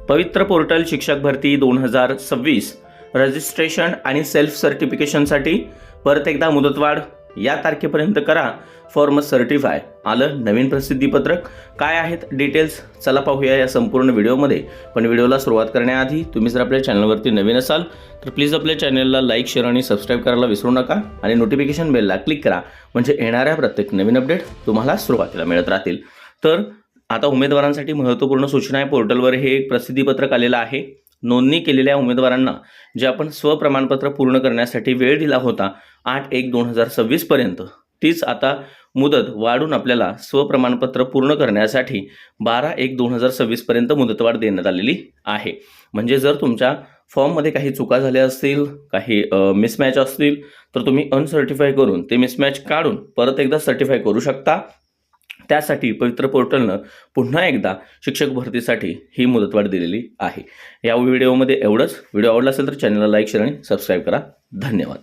पवित्र पोर्टल शिक्षक भरती 2026 रजिस्ट्रेशन आणि सेल्फ सर्टिफिकेशनसाठी परत एकदा मुदतवाढ या तारखेपर्यंत करा फॉर्म सर्टिफाय. आलं नवीन प्रसिद्धीपत्रक. काय आहेत डिटेल्स चला पाहूया या संपूर्ण व्हिडिओमध्ये. पण व्हिडिओला सुरुवात करण्याआधी तुम्ही जर आपल्या चॅनलवरती नवीन असाल तर प्लीज आपल्या चॅनलला लाईक, शेअर आणि सबस्क्राईब करायला विसरू नका आणि नोटिफिकेशन बेलला क्लिक करा म्हणजे येणाऱ्या प्रत्येक नवीन अपडेट तुम्हाला सुरुवातीला मिळत राहतील. तर आता उमेदवारांसाठी महत्त्वपूर्ण सूचना आहे. पोर्टलवर हे एक प्रसिद्धीपत्रक आलेलं आहे. नोंदणी केलेल्या उमेदवारांना जे आपण स्वप्रमाणपत्र पूर्ण करण्यासाठी वेळ दिला होता 8/1/2026 पर्यंत, तीच आता मुदत वाढून आपल्याला स्वप्रमाणपत्र पूर्ण करण्यासाठी 12/1/2026 पर्यंत मुदतवाढ देण्यात आलेली आहे. म्हणजे जर तुमच्या फॉर्ममध्ये काही चुका झाल्या असतील, काही मिसमॅच असतील तर तुम्ही अनसर्टिफाय करून ते मिसमॅच काढून परत एकदा सर्टिफाय करू शकता. त्यासाठी पवित्र पोर्टलनं पुन्हा एकदा शिक्षक भरतीसाठी ही मुदतवाढ दिलेली आहे. या व्हिडिओमध्ये एवढंच. व्हिडिओ आवडला असेल तर चॅनलला लाईक, शेअर आणि सबस्क्राईब करा. धन्यवाद.